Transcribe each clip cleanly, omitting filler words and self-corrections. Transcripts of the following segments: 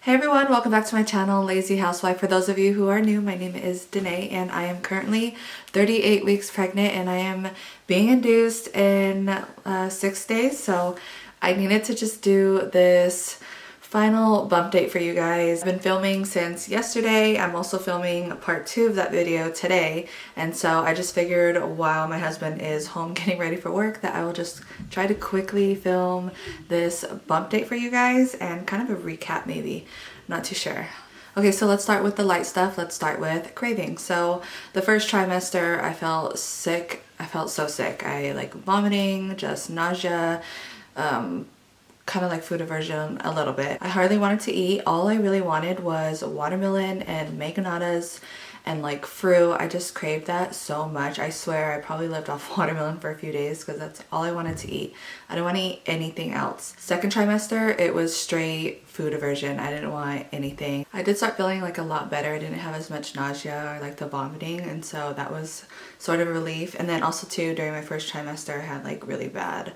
Hey everyone, welcome back to my channel, Lazy Housewife. For those of you who are new, my name is Denaex and I am currently 38 weeks pregnant and I am being induced in 6 days. So I needed to just do this final bump date for you guys. I've been filming since yesterday. I'm also filming part 2 of that video today. And so I just figured while my husband is home getting ready for work that I will just try to quickly film this bump date for you guys and kind of a recap maybe. Not too sure. Okay, so let's start with the light stuff. Let's start with craving. So the first trimester I felt sick. I felt so sick. I like vomiting, just nausea, kind of like food aversion a little bit. I hardly wanted to eat. All I really wanted was watermelon and mangonadas and like fruit. I just craved that so much. I swear I probably lived off watermelon for a few days because that's all I wanted to eat. I didn't want to eat anything else. Second trimester, it was straight food aversion. I didn't want anything. I did start feeling like a lot better. I didn't have as much nausea or like the vomiting, and so that was sort of a relief. And then also too, during my first trimester I had like really bad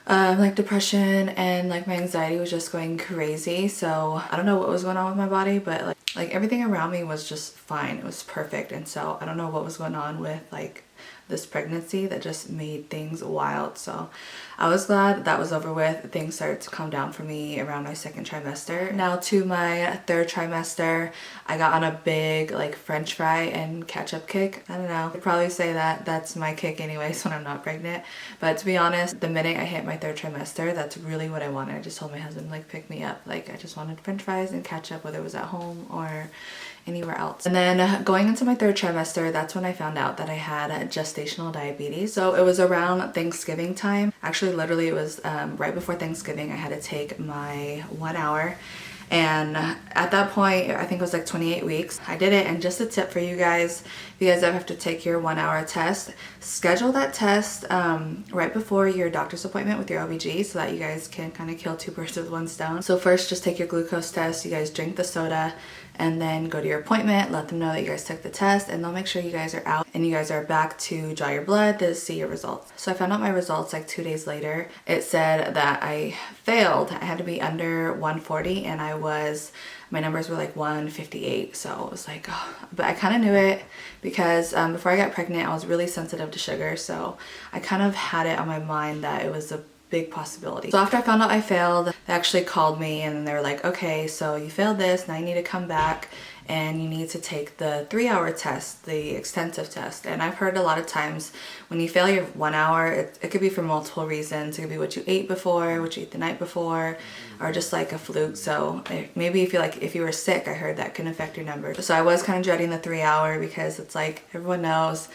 like depression and like my anxiety was just going crazy. So I don't know what was going on with my body, but like everything around me was just fine. It was perfect. And so I don't know what was going on with like this pregnancy that just made things wild. So I was glad that was over with. Things started to calm down for me around my second trimester. Now to my third trimester, I got on a big like french fry and ketchup kick. I don't know, I'd probably say that that's my kick anyways when I'm not pregnant. But to be honest, the minute I hit my third trimester, that's really what I wanted. I just told my husband like pick me up. Like I just wanted french fries and ketchup, whether it was at home or anywhere else. And then going into my third trimester, that's when I found out that I had gestational diabetes. So it was around Thanksgiving time. Actually, literally it was right before Thanksgiving. I had to take my 1 hour. And at that point, I think it was like 28 weeks. I did it. And just a tip for you guys, if you guys ever have to take your 1 hour test, schedule that test right before your doctor's appointment with your OBG so that you guys can kind of kill two birds with one stone. So first, just take your glucose test. You guys drink the soda and then go to your appointment, let them know that you guys took the test, and they'll make sure you guys are out and you guys are back to draw your blood to see your results. So I found out my results like 2 days later. It said that I failed. I had to be under 140 and my numbers were like 158. So it was like, oh. But I kind of knew it because before I got pregnant, I was really sensitive to sugar. So I kind of had it on my mind that it was a big possibility. So after I found out I failed, they actually called me and they were like, okay, so you failed this, now you need to come back and you need to take the 3-hour test, the extensive test. And I've heard a lot of times when you fail your 1 hour, it could be for multiple reasons. It could be what you ate before, what you ate the night before, or just like a fluke. So maybe if you were sick, I heard that can affect your numbers. So I was kind of dreading the 3-hour because it's like everyone knows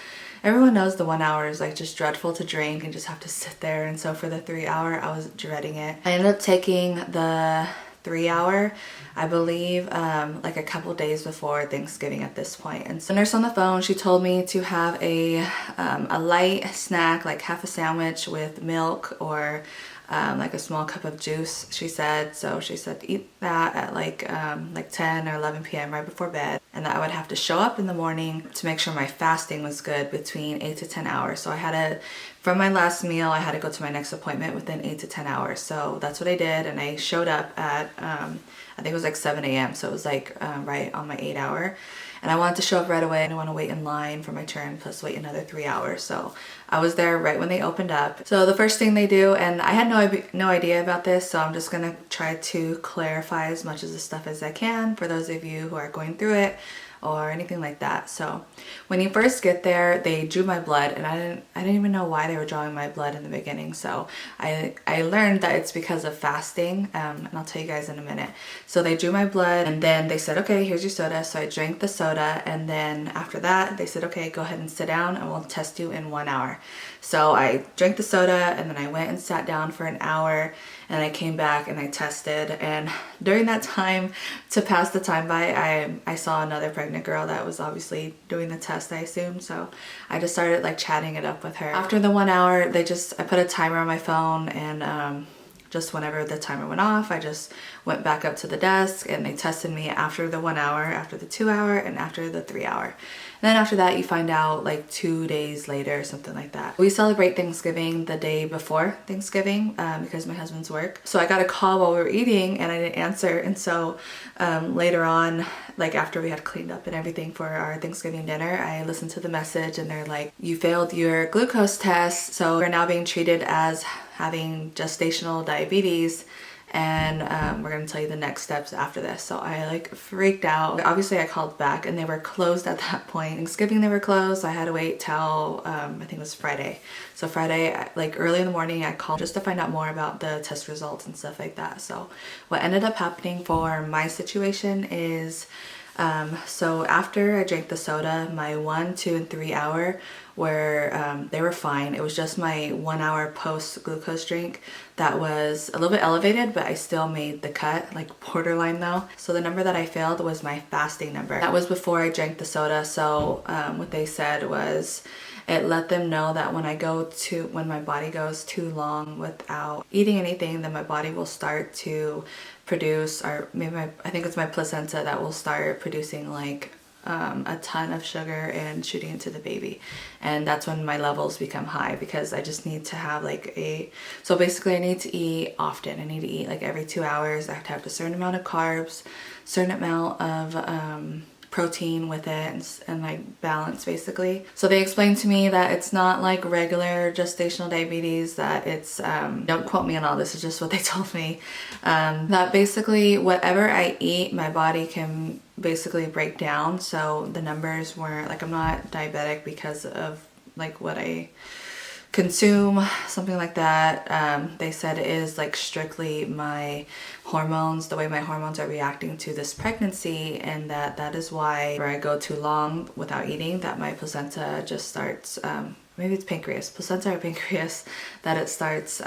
the 1 hour is like just dreadful to drink and just have to sit there. And so for the 3-hour, I was dreading it. I ended up taking the 3-hour, I believe, like a couple days before Thanksgiving at this point. And so the nurse on the phone, she told me to have a light snack, like half a sandwich with milk or like a small cup of juice, she said. So she said eat that at like 10 or 11 p.m. right before bed, and that I would have to show up in the morning to make sure my fasting was good between 8 to 10 hours. So from my last meal, I had to go to my next appointment within 8 to 10 hours. So that's what I did, and I showed up at I think it was like 7 a.m. So it was like right on my 8-hour. And I wanted to show up right away. I didn't want to wait in line for my turn plus wait another 3 hours. So I was there right when they opened up. So the first thing they do, and I had no idea about this, so I'm just going to try to clarify as much of the stuff as I can for those of you who are going through it or anything like that. So when you first get there, they drew my blood, and I didn't even know why they were drawing my blood in the beginning. So I learned that it's because of fasting, and I'll tell you guys in a minute. So they drew my blood, and then they said, okay, here's your soda. So I drank the soda, and then after that they said, okay, go ahead and sit down and we'll test you in 1 hour. So I drank the soda, and then I went and sat down for an hour, and I came back and I tested. And during that time, to pass the time by, I saw another pregnant girl that was obviously doing the test, I assume. So I just started like chatting it up with her. After the 1 hour, I put a timer on my phone, and just whenever the timer went off, I just went back up to the desk and they tested me after the 1 hour, after the 2 hour, and after the 3 hour. And then after that, you find out like 2 days later, something like that. We celebrate Thanksgiving the day before Thanksgiving because my husband's work. So I got a call while we were eating and I didn't answer. And so later on, like after we had cleaned up and everything for our Thanksgiving dinner, I listened to the message and they're like, you failed your glucose test, so you're now being treated as having gestational diabetes, and we're gonna tell you the next steps after this. So I like freaked out. Obviously I called back and they were closed at that point. Thanksgiving they were closed, so I had to wait till I think it was Friday. So Friday, like early in the morning, I called just to find out more about the test results and stuff like that. So what ended up happening for my situation is so after I drank the soda, my 1, 2, and 3 hour were they were fine. It was just my 1 hour post glucose drink that was a little bit elevated, but I still made the cut, like borderline though. So the number that I failed was my fasting number. That was before I drank the soda. So what they said was it let them know that when my body goes too long without eating anything, then my body will start to produce, or maybe I think it's my placenta that will start producing like a ton of sugar and shooting into the baby. And that's when my levels become high, because I just need to have like so basically I need to eat often. I need to eat like every 2 hours. I have to have a certain amount of carbs, certain amount of protein with it, and like balance basically. So they explained to me that it's not like regular gestational diabetes, that it's don't quote me on all this, it's just what they told me, that basically whatever I eat my body can basically break down. So the numbers weren't like, I'm not diabetic because of like what I consume, something like that. They said it is like strictly my hormones, the way my hormones are reacting to this pregnancy, and that is why where I go too long without eating, that my placenta just starts maybe it's placenta or pancreas, that it starts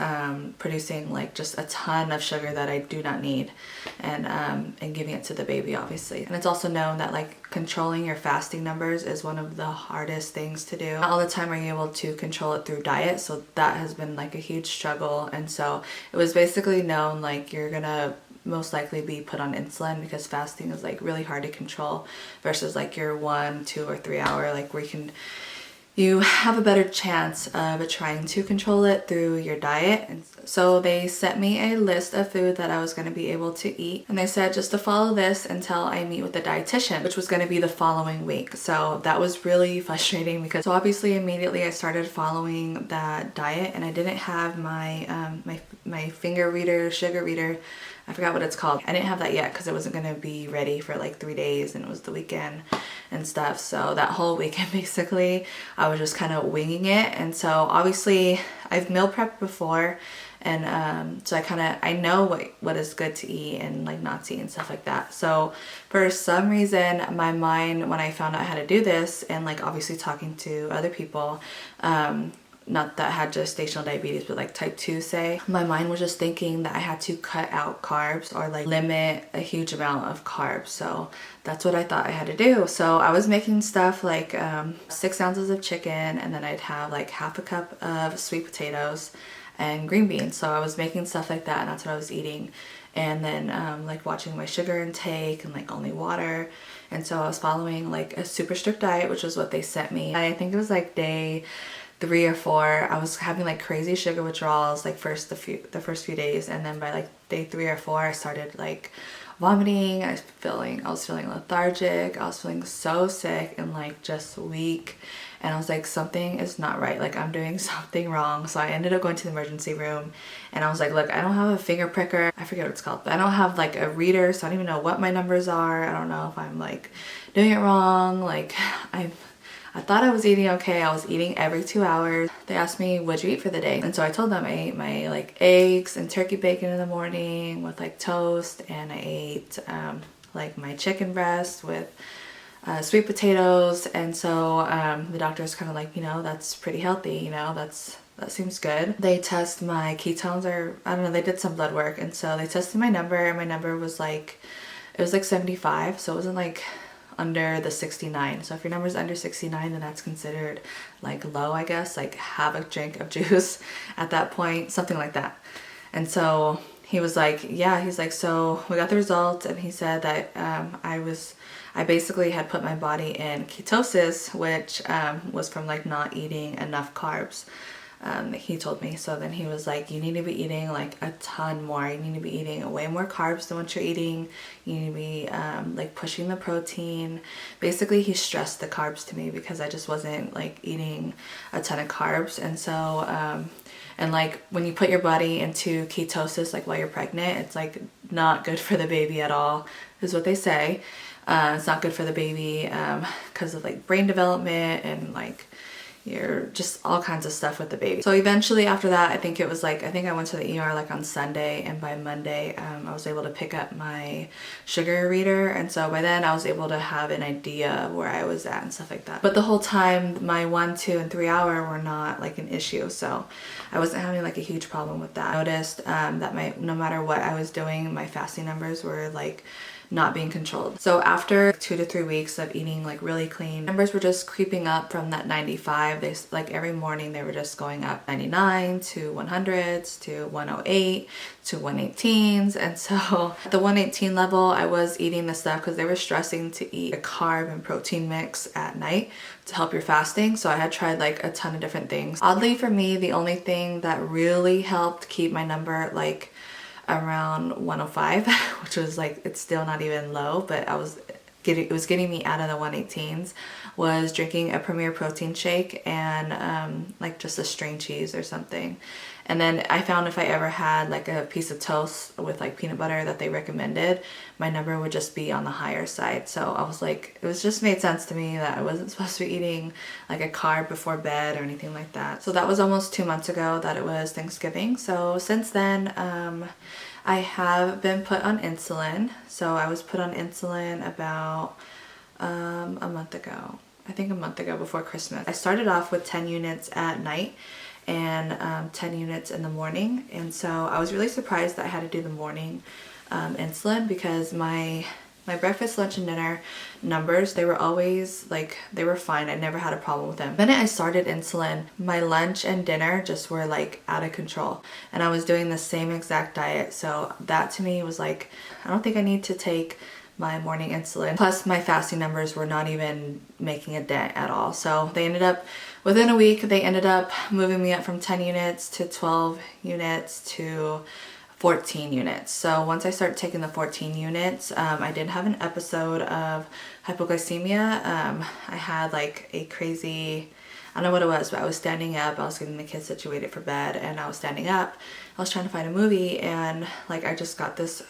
producing like just a ton of sugar that I do not need, and giving it to the baby obviously. And it's also known that like controlling your fasting numbers is one of the hardest things to do. Not all the time are you able to control it through diet, so that has been like a huge struggle. And so it was basically known like you're gonna most likely be put on insulin, because fasting is like really hard to control versus like your 1, 2, or 3 hour, like where you have a better chance of trying to control it through your diet. And so they sent me a list of food that I was going to be able to eat, and they said just to follow this until I meet with the dietitian, which was going to be the following week. So that was really frustrating, because so obviously immediately I started following that diet, and I didn't have my my finger reader, sugar reader, I forgot what it's called. I didn't have that yet because it wasn't going to be ready for like 3 days, and it was the weekend and stuff. So that whole weekend basically I was just kind of winging it. And so obviously I've meal prepped before, and so I know what is good to eat and like not to eat and stuff like that. So for some reason my mind, when I found out how to do this, and like obviously talking to other people, not that had gestational diabetes, but like type 2 say, my mind was just thinking that I had to cut out carbs or like limit a huge amount of carbs. So that's what I thought I had to do. So I was making stuff like 6 ounces of chicken, and then I'd have like half a cup of sweet potatoes and green beans. So I was making stuff like that, and that's what I was eating. And then like watching my sugar intake and like only water. And so I was following like a super strict diet, which was what they sent me. I think it was like day 3 or 4, I was having like crazy sugar withdrawals like the first few days, and then by like day 3 or 4 I started like vomiting. I was feeling lethargic. I was feeling so sick and like just weak, and I was like, something is not right, like I'm doing something wrong. So I ended up going to the emergency room, and I was like, look, I don't have a finger pricker, I forget what it's called, but I don't have like a reader, so I don't even know what my numbers are. I don't know if I'm like doing it wrong. Like I thought I was eating okay. I was eating every 2 hours. They asked me, what'd you eat for the day? And so I told them I ate my like eggs and turkey bacon in the morning with like toast, and I ate like my chicken breast with sweet potatoes. And so the doctor's kind of like, you know, that's pretty healthy, you know, that seems good. They test my ketones, or I don't know, they did some blood work, and so they tested my number, and my number was like, it was like 75, so it wasn't like under the 69. So if your number's under 69, then that's considered like low, I guess, like have a drink of juice at that point, something like that. And so he was like, yeah, he's like, so we got the results, and he said that I basically had put my body in ketosis, which was from like not eating enough carbs. He told me. So then he was like, you need to be eating like a ton more. You need to be eating way more carbs than what you're eating. You need to be like pushing the protein. Basically, he stressed the carbs to me because I just wasn't like eating a ton of carbs. And so and like when you put your body into ketosis like while you're pregnant, it's like not good for the baby at all, is what they say. It's not good for the baby because of like brain development and like you're just all kinds of stuff with the baby. So eventually after that, I think I went to the ER like on Sunday, and by Monday I was able to pick up my sugar reader, and so by then I was able to have an idea of where I was at and stuff like that. But the whole time my 1, 2, and 3 hour were not like an issue, so I wasn't having like a huge problem with that. I noticed that no matter what I was doing, my fasting numbers were like not being controlled. So after 2 to 3 weeks of eating like really clean, numbers were just creeping up from that 95. They like every morning they were just going up 99 to 100s to 108 to 118s. And so at the 118 level, I was eating this stuff because they were stressing to eat a carb and protein mix at night to help your fasting. So I had tried like a ton of different things. Oddly for me, the only thing that really helped keep my number like around 105, which was like, it's still not even low, but it was getting me out of the 118s, was drinking a Premier protein shake and like just a string cheese or something. And then I found if I ever had like a piece of toast with like peanut butter that they recommended, my number would just be on the higher side. So I was like, it was just made sense to me that I wasn't supposed to be eating like a carb before bed or anything like that. So that was almost 2 months ago that it was Thanksgiving. So since then, I have been put on insulin. So I was put on insulin about a month ago. I think a month ago before Christmas. I started off with 10 units at night and 10 units in the morning. And so I was really surprised that I had to do the morning insulin because my breakfast, lunch, and dinner numbers, they were always like, they were fine. I never had a problem with them. The minute I started insulin, my lunch and dinner just were like out of control. And I was doing the same exact diet. So that to me was like, I don't think I need to take my morning insulin. Plus my fasting numbers were not even making a dent at all. So they ended up, within a week, they ended up moving me up from 10 units to 12 units to 14 units. So once I started taking the 14 units, I did have an episode of hypoglycemia. I had like a crazy, I don't know what it was, but I was standing up, I was getting the kids situated for bed, and I was standing up, I was trying to find a movie, and like I just got this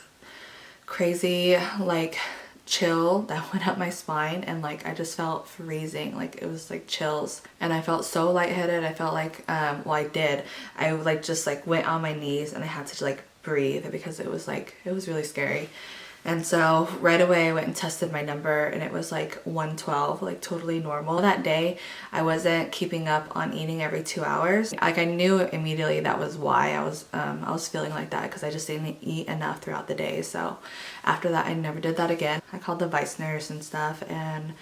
crazy like chill that went up my spine, and like I just felt freezing, like it was like chills, and I felt so lightheaded. I felt like well, I like just like went on my knees and I had to like breathe because it was really scary. And so right away I went and tested my number, and it was like 112, like totally normal. That day I wasn't keeping up on eating every 2 hours. Like I knew immediately that was why I was feeling like that, because I just didn't eat enough throughout the day. So after that I never did that again. I called the vice nurse and stuff, and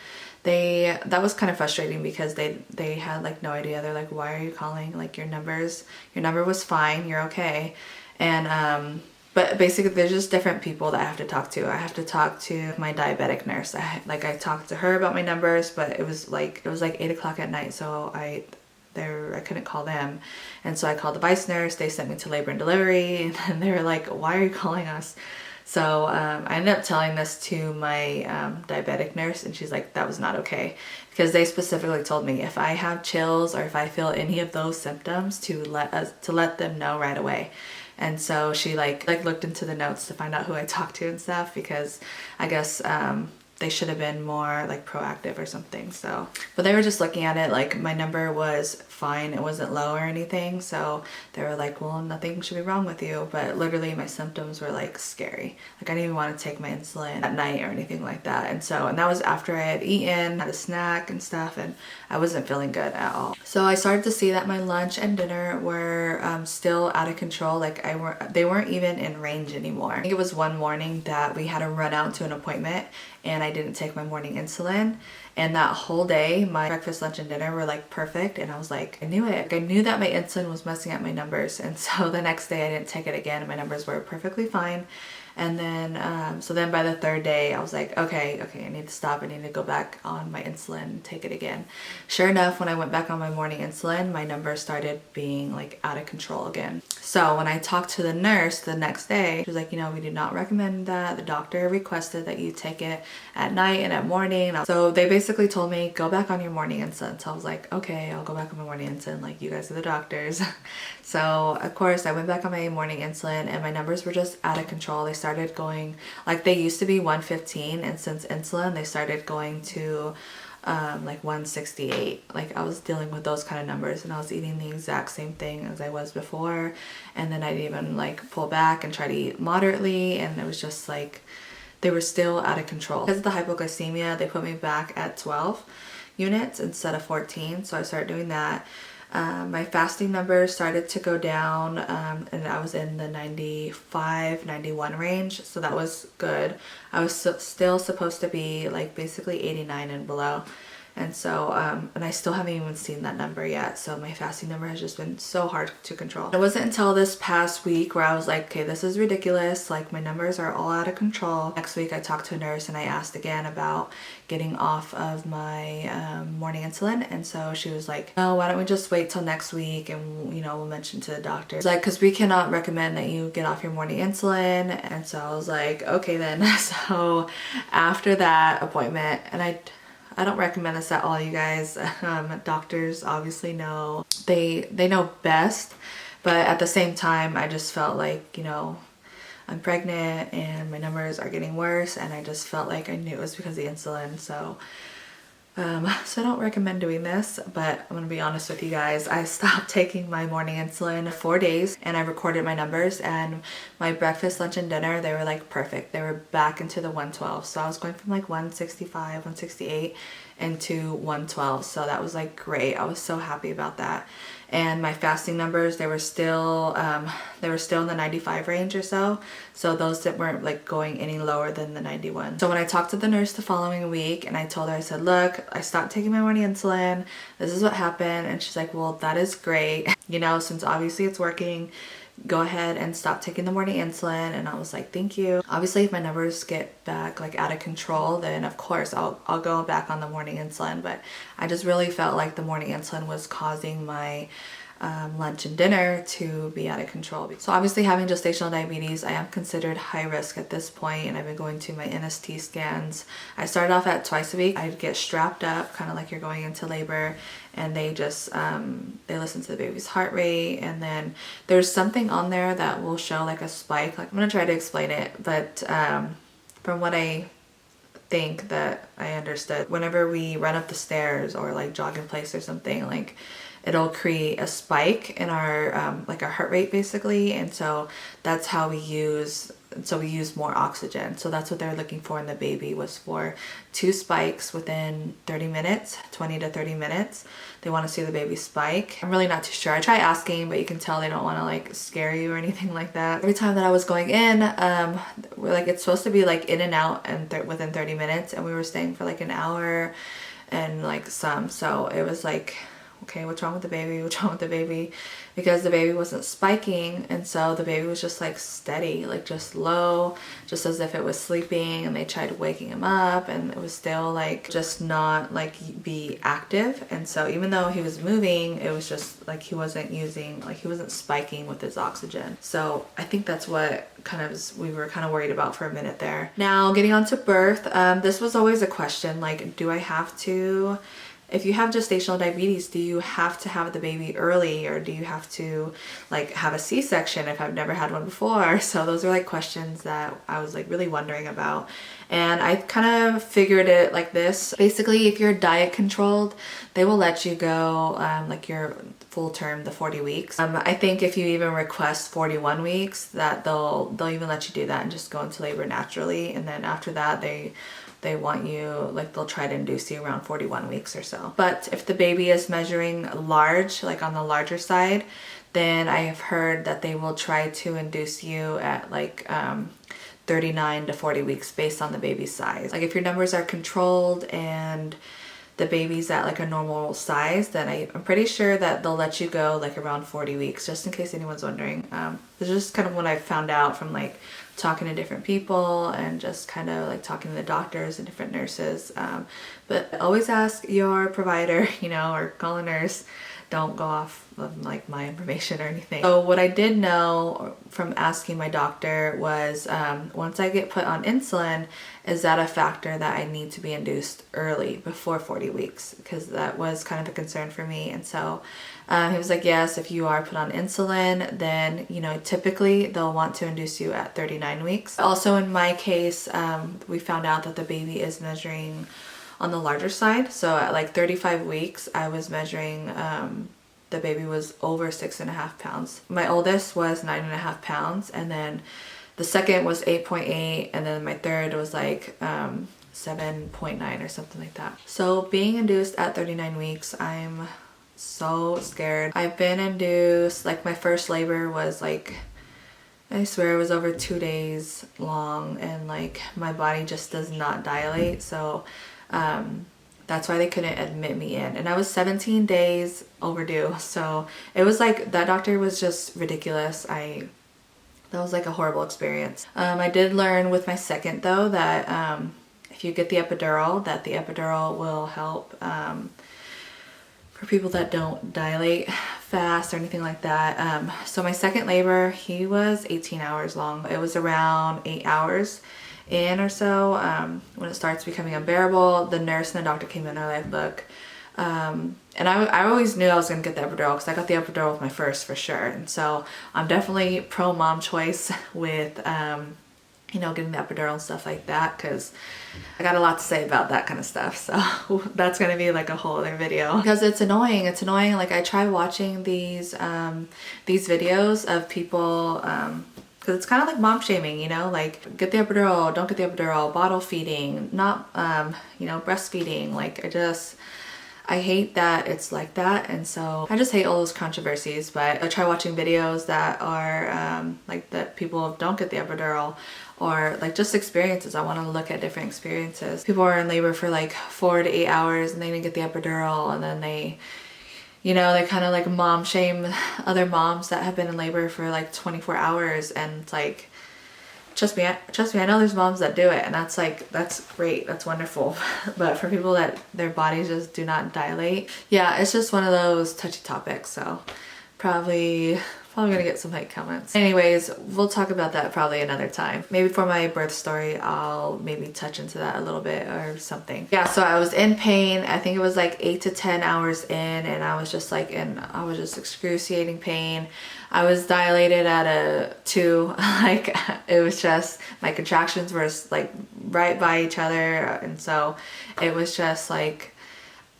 that was kind of frustrating because they had like no idea. They're like, why are you calling? Like your number was fine, you're okay. And but basically there's just different people that I have to talk to. I have to talk to my diabetic nurse. I talked to her about my numbers, but it was like 8 o'clock at night, so I couldn't call them. And so I called the vice nurse. They sent me to labor and delivery, and then they were like, why are you calling us? So I ended up telling this to my diabetic nurse, and she's like, that was not okay, because they specifically told me if I have chills or if I feel any of those symptoms to let them know right away. And so she like looked into the notes to find out who I talked to and stuff, because I guess they should have been more like proactive or something. So, but they were just looking at it like my number was fine, it wasn't low or anything. So they were like, well, nothing should be wrong with you. But literally my symptoms were like scary. Like I didn't even want to take my insulin at night or anything like that. And that was after I had eaten, had a snack and stuff, and I wasn't feeling good at all. So I started to see that my lunch and dinner were still out of control. Like they weren't even in range anymore. I think it was one morning that we had to run out to an appointment, and I I didn't take my morning insulin. And that whole day, my breakfast, lunch, and dinner were like perfect. And I was like, I knew it. I knew that my insulin was messing up my numbers. And so the next day I didn't take it again and my numbers were perfectly fine. And then, so then by the third day, I was like, okay, I need to stop. I need to go back on my insulin and take it again. Sure enough, when I went back on my morning insulin, my numbers started being like out of control again. So when I talked to the nurse the next day, she was like, you know, we do not recommend that. The doctor requested that you take it at night and at morning. So they basically told me, go back on your morning insulin. So I was like, okay, I'll go back on my morning insulin. Like, you guys are the doctors. So of course I went back on my morning insulin and my numbers were just out of control. They started going, like they used to be 115, and since insulin they started going to like 168. Like I was dealing with those kind of numbers and I was eating the exact same thing as I was before, and then I'd even like pull back and try to eat moderately, and it was just like they were still out of control. Because of the hypoglycemia, they put me back at 12 units instead of 14, so I started doing that. My fasting numbers started to go down, and I was in the 95, 91 range, so that was good. I was still supposed to be like basically 89 and below. And so, and I still haven't even seen that number yet. So my fasting number has just been so hard to control. It wasn't until this past week where I was like, okay, this is ridiculous. Like my numbers are all out of control. Next week I talked to a nurse and I asked again about getting off of my morning insulin. And so she was like, oh, why don't we just wait till next week and, you know, we'll mention to the doctor. It's like, because we cannot recommend that you get off your morning insulin. And so I was like, okay then. So after that appointment, and I don't recommend this at all, you guys. Doctors obviously know, they know best, but at the same time I just felt like, you know, I'm pregnant and my numbers are getting worse, and I just felt like I knew it was because of the insulin. So I don't recommend doing this, but I'm gonna be honest with you guys. I stopped taking my morning insulin 4 days and I recorded my numbers, and my breakfast, lunch, and dinner, they were like perfect. They were back into the 112. So I was going from like 165, 168 into 112. So that was like great. I was so happy about that. And my fasting numbers, they were still in the 95 range or so. So those that weren't like going any lower than the 91. So when I talked to the nurse the following week and I told her, I said, look, I stopped taking my morning insulin. This is what happened. And she's like, well, that is great. You know, since obviously it's working, go ahead and stop taking the morning insulin. And I was like, thank you. Obviously if my numbers get back like out of control, then of course I'll go back on the morning insulin. But I just really felt like the morning insulin was causing my lunch and dinner to be out of control. So obviously having gestational diabetes, I am considered high risk at this point, and I've been going to my NST scans. I started off at twice a week. I'd get strapped up, kind of like you're going into labor, and they just, they listen to the baby's heart rate, and then there's something on there that will show like a spike. Like I'm gonna try to explain it, but from what I think that I understood, whenever we run up the stairs or like jog in place or something, like it'll create a spike in our like our heart rate basically, and so that's how we use more oxygen. So that's what they're looking for in the baby, was for 2 spikes within 30 minutes, 20 to 30 minutes. They want to see the baby spike. I'm really not too sure. I try asking, but you can tell they don't want to like scare you or anything like that. Every time that I was going in, we're like, it's supposed to be like in and out and within 30 minutes, and we were staying for like an hour and like some. So it was like, okay, what's wrong with the baby? What's wrong with the baby? Because the baby wasn't spiking, and so the baby was just like steady, like just low, just as if it was sleeping, and they tried waking him up and it was still like just not like be active. And so even though he was moving, it was just like he wasn't spiking with his oxygen. So I think that's what we were kind of worried about for a minute there. Now getting on to birth, this was always a question, like, do I have to, if you have gestational diabetes, do you have to have the baby early, or do you have to like have a C-section if I've never had one before? So those are like questions that I was like really wondering about. And I kind of figured it like this. Basically, if you're diet controlled, they will let you go like your full term, the 40 weeks. I think if you even request 41 weeks, that they'll even let you do that and just go into labor naturally. And then after that, they want you, like they'll try to induce you around 41 weeks or so. But if the baby is measuring large, like on the larger side, then I have heard that they will try to induce you at like 39 to 40 weeks based on the baby's size. Like if your numbers are controlled and the baby's at like a normal size, then I'm pretty sure that they'll let you go like around 40 weeks, just in case anyone's wondering. This is just kind of what I found out from like talking to different people and just kind of like talking to the doctors and different nurses. But always ask your provider, you know, or call a nurse. Don't go off of like my information or anything. So what I did know from asking my doctor was once I get put on insulin, is that a factor that I need to be induced early before 40 weeks? Because that was kind of a concern for me. And so he was like, yes, if you are put on insulin, then, you know, typically they'll want to induce you at 39 weeks. Also in my case, we found out that the baby is measuring on the larger side. So at like 35 weeks, I was measuring, the baby was over 6.5 pounds. My oldest was 9.5 pounds, and then the second was 8.8, and then my third was like 7.9 or something like that. So being induced at 39 weeks, I'm so scared. I've been induced, like my first labor was like, I swear it was over 2 days long, and like my body just does not dilate. So that's why they couldn't admit me in, and I was 17 days overdue. So it was like, that doctor was just ridiculous. That was like a horrible experience. I did learn with my second though that if you get the epidural, that the epidural will help for people that don't dilate fast or anything like that. So my second labor, he was 18 hours long. It was around 8 hours in or so. When it starts becoming unbearable, the nurse and the doctor came in, they're like, look, and I always knew I was gonna get the epidural because I got the epidural with my first for sure. And so I'm definitely pro mom choice with, you know, getting the epidural and stuff like that, because I got a lot to say about that kind of stuff. So that's gonna be like a whole other video, because it's annoying. It's annoying. Like I try watching these videos of people, because it's kind of like mom shaming, you know, like get the epidural, don't get the epidural, bottle feeding, not, you know, breastfeeding. Like I hate that it's like that. And so I just hate all those controversies. But I try watching videos that are like that people don't get the epidural, or like just experiences. I want to look at different experiences. People are in labor for like 4 to 8 hours and they didn't get the epidural, and then they, you know, they kind of like mom shame other moms that have been in labor for like 24 hours. And it's like, trust me, I know there's moms that do it, and that's like, that's great, that's wonderful. But for people that their bodies just do not dilate, yeah, it's just one of those touchy topics. So probably gonna get some hate comments. Anyways, we'll talk about that probably another time. Maybe for my birth story, I'll maybe touch into that a little bit or something. Yeah, so I was in pain. I think it was like 8 to 10 hours in, and I was just like I was just excruciating pain. I was dilated at a 2. Like it was just, my contractions were like right by each other. And so it was just like,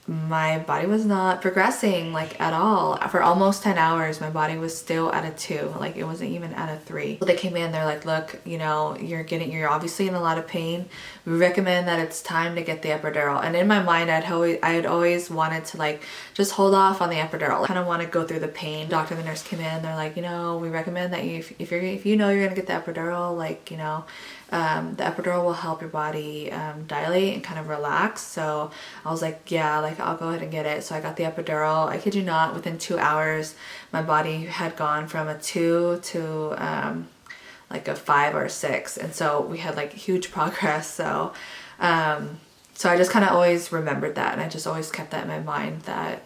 my body was not progressing like at all. For almost 10 hours, my body was still at a 2. Like it wasn't even at a 3. So they came in, they're like, look, you know, you're obviously in a lot of pain. We recommend that it's time to get the epidural. And in my mind, I had always wanted to like just hold off on the epidural. I kind of want to go through the pain. The doctor and the nurse came in, they're like, you know, we recommend that if you know you're gonna get the epidural, like, you know, the epidural will help your body dilate and kind of relax. So I was like, yeah, like I'll go ahead and get it. So I got the epidural. I kid you not, within 2 hours, my body had gone from a 2 to like a 5 or a 6. And so we had like huge progress. So so I just kind of always remembered that, and I just always kept that in my mind, that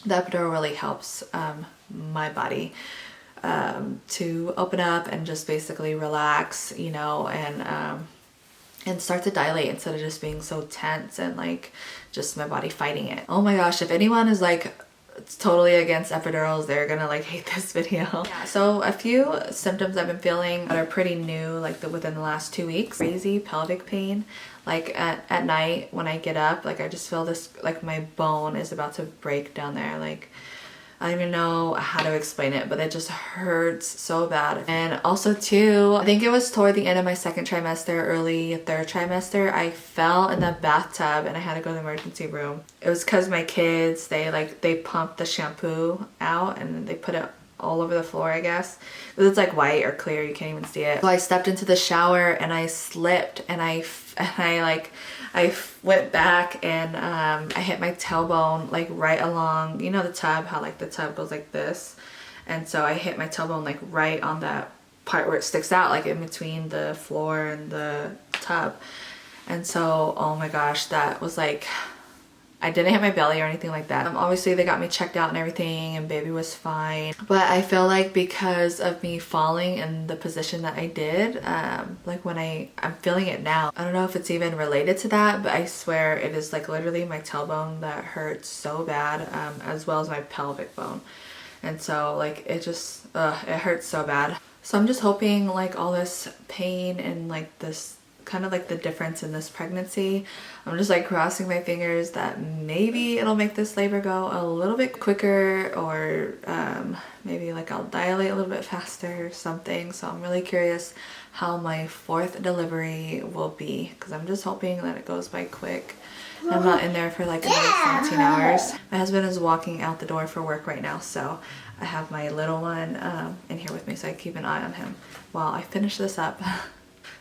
the epidural really helps my body to open up and just basically relax, you know, and start to dilate instead of just being so tense and like just my body fighting it. Oh my gosh, if anyone is like totally against epidurals, they're gonna like hate this video. Yeah, so a few symptoms I've been feeling that are pretty new, like within the last 2 weeks. Crazy pelvic pain, like at night when I get up, like I just feel this, like my bone is about to break down there. Like I don't even know how to explain it, but it just hurts so bad. And also too, I think it was toward the end of my 2nd trimester, early 3rd trimester, I fell in the bathtub and I had to go to the emergency room. It was because my kids, they pumped the shampoo out and they put it all over the floor, I guess. Because it's like white or clear, you can't even see it. So I stepped into the shower and I slipped and I went back and I hit my tailbone like right along, you know the tub, how like the tub goes like this. And so I hit my tailbone like right on that part where it sticks out, like in between the floor and the tub. And so, oh my gosh, that was like, I didn't hit my belly or anything like that. Obviously they got me checked out and everything and baby was fine. But I feel like because of me falling in the position that I did, like when I'm feeling it now. I don't know if it's even related to that, but I swear it is like literally my tailbone that hurts so bad, as well as my pelvic bone. And so like it just, it hurts so bad. So I'm just hoping like all this pain and like this kind of like the difference in this pregnancy, I'm just like crossing my fingers that maybe it'll make this labor go a little bit quicker, or maybe like I'll dilate a little bit faster or something. So I'm really curious how my 4th delivery will be, because I'm just hoping that it goes by quick. I'm not in there for like another 17 hours. My husband is walking out the door for work right now, so I have my little one in here with me, so I keep an eye on him while I finish this up.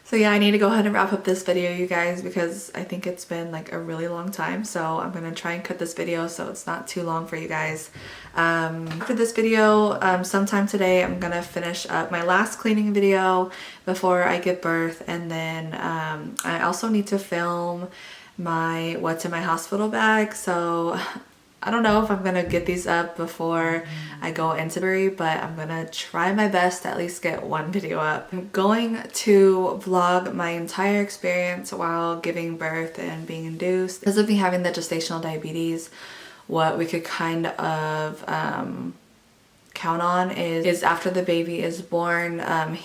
So yeah, I need to go ahead and wrap up this video, you guys, because I think it's been like a really long time. So I'm gonna try and cut this video so it's not too long for you guys. After this video, sometime today, I'm gonna finish up my last cleaning video before I give birth, and then I also need to film my what's in my hospital bag. So I don't know if I'm gonna get these up before I go into delivery, but I'm gonna try my best to at least get one video up. I'm going to vlog my entire experience while giving birth and being induced. Because of me having the gestational diabetes, what we could kind of count on is after the baby is born, we're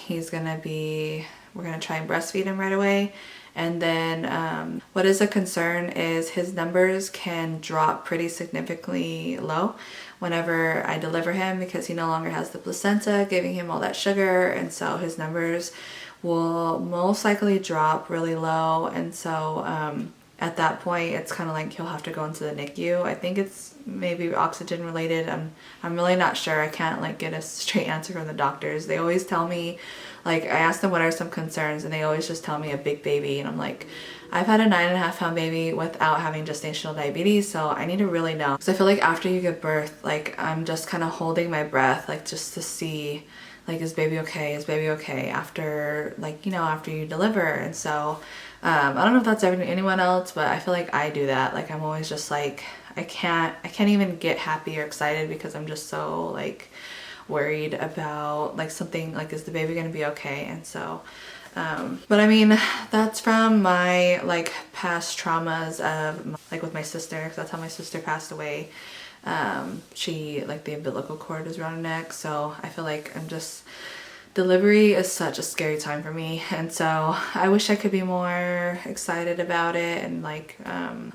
gonna try and breastfeed him right away. And then what is a concern is his numbers can drop pretty significantly low whenever I deliver him, because he no longer has the placenta giving him all that sugar, and so his numbers will most likely drop really low. And so at that point it's kind of like he'll have to go into the NICU. I think it's maybe oxygen related. I'm really not sure. I can't like get a straight answer from the doctors. They always tell me, like, I asked them what are some concerns and they always just tell me a big baby, and I'm like, I've had a 9.5 pound baby without having gestational diabetes, so I need to really know. So I feel like after you give birth, like I'm just kind of holding my breath, like just to see, like, is baby okay? Is baby okay after, like, you know, after you deliver? And so I don't know if that's anyone else, but I feel like I do that. Like I'm always just like, I can't even get happy or excited because I'm just so like worried about like something like, is the baby gonna be okay? And so but I mean, that's from my like past traumas of like with my sister, because that's how my sister passed away. She, like, the umbilical cord was around her neck, so I feel like delivery is such a scary time for me, and so I wish I could be more excited about it, and like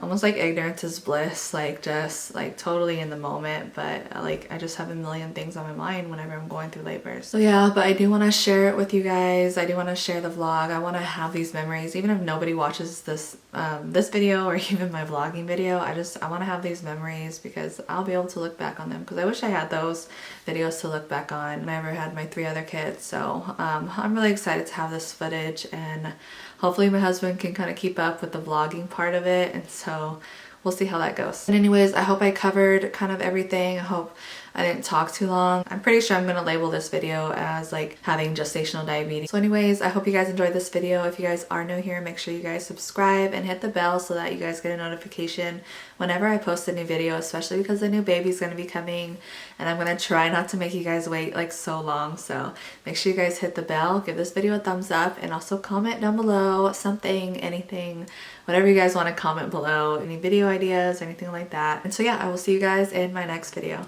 almost like ignorance is bliss, like just like totally in the moment. But like I just have a million things on my mind whenever I'm going through labor. So yeah, but I do want to share it with you guys. I do want to share the vlog. I want to have these memories, even if nobody watches this this video or even my vlogging video. I want to have these memories because I'll be able to look back on them, because I wish I had those videos to look back on when I ever had my 3 other kids. So I'm really excited to have this footage, and hopefully my husband can kind of keep up with the vlogging part of it, and so we'll see how that goes. But anyways, I hope I covered kind of everything. I hope I didn't talk too long. I'm pretty sure I'm gonna label this video as like having gestational diabetes. So anyways, I hope you guys enjoyed this video. If you guys are new here, make sure you guys subscribe and hit the bell so that you guys get a notification whenever I post a new video, especially because the new baby's gonna be coming, and I'm gonna try not to make you guys wait like so long. So make sure you guys hit the bell, give this video a thumbs up, and also comment down below something, anything, whatever you guys want to comment below, any video ideas, anything like that. And so yeah, I will see you guys in my next video.